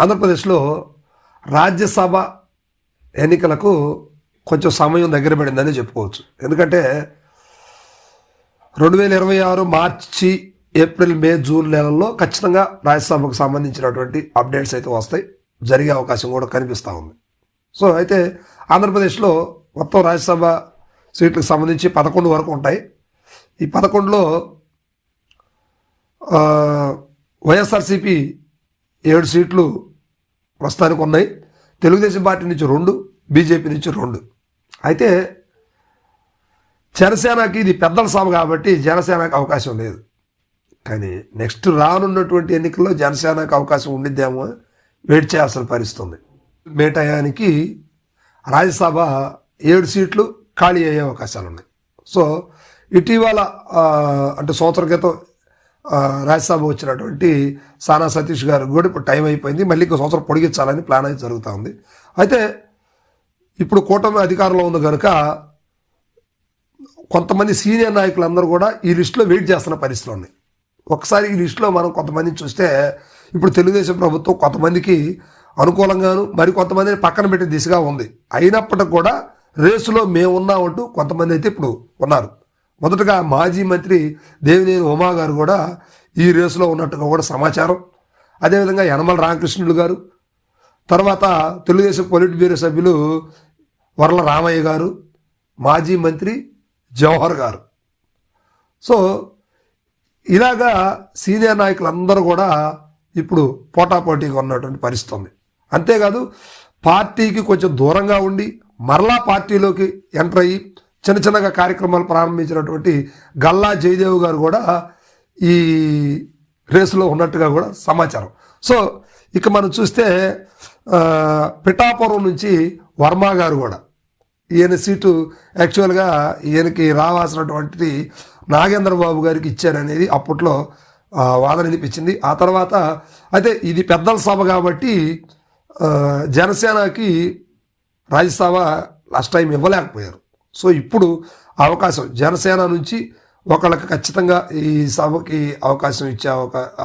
ఆంధ్రప్రదేశ్లో రాజ్యసభ ఎన్నికలకు కొంచెం సమయం దగ్గర పడిందని చెప్పుకోవచ్చు. ఎందుకంటే 2026 మార్చి, ఏప్రిల్, మే, జూన్ నెలల్లో ఖచ్చితంగా రాజ్యసభకు సంబంధించినటువంటి అప్డేట్స్ అయితే వస్తాయి, జరిగే అవకాశం కూడా కనిపిస్తూ ఉంది. సో అయితే ఆంధ్రప్రదేశ్లో మొత్తం రాజ్యసభ సీట్లకు సంబంధించి 11 వరకు ఉంటాయి. ఈ 11లో వైఎస్ఆర్సీపీ 7 సీట్లు ప్రస్తుతానికి ఉన్నాయి. తెలుగుదేశం పార్టీ నుంచి 2, బీజేపీ నుంచి 2. అయితే జనసేనకి ఇది పెద్దల సభ కాబట్టి జనసేనకు అవకాశం లేదు. కానీ నెక్స్ట్ రానున్నటువంటి ఎన్నికల్లో జనసేనకు అవకాశం ఉండిద్దేమో వెయిట్ చేయాల్సిన పరిస్థితి ఉంది. మే టయానికి రాజ్యసభ 7 సీట్లు ఖాళీ అయ్యే అవకాశాలు ఉన్నాయి. సో ఇటీవల అంటే సంవత్సరం క్రితం రాజ్యసభ వచ్చినటువంటి సానా సతీష్ గారు కూడా ఇప్పుడు టైం అయిపోయింది, మళ్ళీ ఇంకో సంవత్సరం పొడిగించాలని ప్లాన్ అయితే జరుగుతూ ఉంది. అయితే ఇప్పుడు కూటమి అధికారంలో ఉంది కనుక కొంతమంది సీనియర్ నాయకులందరూ కూడా ఈ లిస్టులో వెయిట్ చేస్తున్న పరిస్థితులు ఉన్నాయి. ఒకసారి ఈ లిస్టులో మనం కొంతమందిని చూస్తే ఇప్పుడు తెలుగుదేశం ప్రభుత్వం కొంతమందికి అనుకూలంగాను మరి కొంతమందిని పక్కన పెట్టే దిశగా ఉంది. అయినప్పటికి కూడా రేసులో మేము ఉన్నామంటూ కొంతమంది అయితే ఇప్పుడు ఉన్నారు. మొదటగా మాజీ మంత్రి దేవినేని ఉమా గారు కూడా ఈ రేసులో ఉన్నట్టుగా కూడా సమాచారం. అదేవిధంగా యనమల రామకృష్ణుడు గారు, తర్వాత తెలుగుదేశం పొలిట్ బ్యూరో సభ్యులు వర్ల రామయ్య గారు, మాజీ మంత్రి జవహర్ గారు. సో ఇలాగా సీనియర్ నాయకులందరూ కూడా ఇప్పుడు పోటాపోటీగా ఉన్నటువంటి పరిస్థితి ఉంది. అంతేకాదు పార్టీకి కొంచెం దూరంగా ఉండి మరలా పార్టీలోకి ఎంటర్ అయ్యి చిన్న చిన్నగా కార్యక్రమాలు ప్రారంభించినటువంటి గల్లా జయదేవ్ గారు కూడా ఈ రేసులో ఉన్నట్టుగా కూడా సమాచారం. సో ఇక మనం చూస్తే పిఠాపురం నుంచి వర్మ గారు కూడా, ఈయన సీటు యాక్చువల్గా ఈయనకి రావాల్సినటువంటి నాగేంద్రబాబు గారికి ఇచ్చారనేది అప్పట్లో వాదన వినిపించింది. ఆ తర్వాత అయితే ఇది పెద్దల సభ కాబట్టి జనసేనకి రాజ్యసభ లాస్ట్ టైం ఇవ్వలేకపోయారు. సో ఇప్పుడు అవకాశం జనసేన నుంచి ఒకళ్ళకి ఖచ్చితంగా ఈ సభకి అవకాశం ఇచ్చే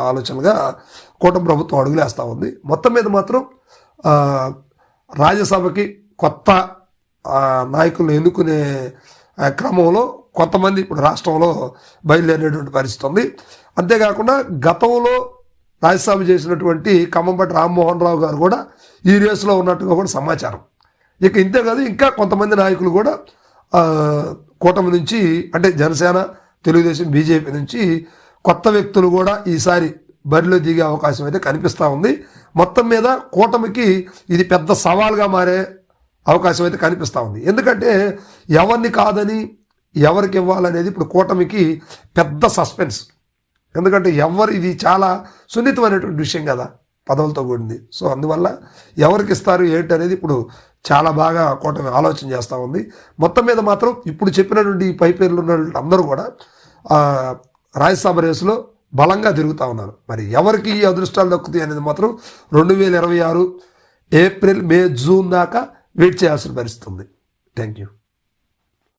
ఆలోచనగా కూటమి ప్రభుత్వం అడుగులేస్తూ ఉంది. మొత్తం మీద మాత్రం రాజ్యసభకి కొత్త నాయకులను ఎన్నుకునే క్రమంలో కొంతమంది ఇప్పుడు రాష్ట్రంలో బయలుదేరేటువంటి పరిస్థితి ఉంది. అంతేకాకుండా గతంలో రాజ్యసభ చేసినటువంటి ఖమ్మంపాటి రామ్మోహన్ రావు గారు కూడా ఈ రేసులో ఉన్నట్టుగా కూడా సమాచారం. ఇక ఇంతే కాదు, ఇంకా కొంతమంది నాయకులు కూడా కూటమి నుంచి అంటే జనసేన, తెలుగుదేశం, బీజేపీ నుంచి కొత్త వ్యక్తులు కూడా ఈసారి బరిలో దిగే అవకాశం అయితే కనిపిస్తూ ఉంది. మొత్తం మీద కూటమికి ఇది పెద్ద సవాల్గా మారే అవకాశం అయితే కనిపిస్తూ ఉంది. ఎందుకంటే ఎవరిని కాదని ఎవరికి ఇవ్వాలనేది ఇప్పుడు కూటమికి పెద్ద సస్పెన్స్. ఎందుకంటే ఇది చాలా సున్నితమైనటువంటి విషయం కదా, పదవులతో కూడింది. సో అందువల్ల ఎవరికి ఇస్తారు ఏంటి అనేది ఇప్పుడు చాలా బాగా కూటమి ఆలోచన చేస్తూ ఉంది. మొత్తం మీద మాత్రం ఇప్పుడు చెప్పినటువంటి ఈ పై పేర్లు ఉన్నటువంటి అందరూ కూడా రాజ్యసభ రేసులో బలంగా తిరుగుతూ ఉన్నారు. మరి ఎవరికి ఈ అదృష్టాలు దక్కుతాయి అనేది మాత్రం 2026 ఏప్రిల్, మే, జూన్ దాకా వెయిట్ చేయాల్సిన పరిస్థితి ఉంది. Thank you.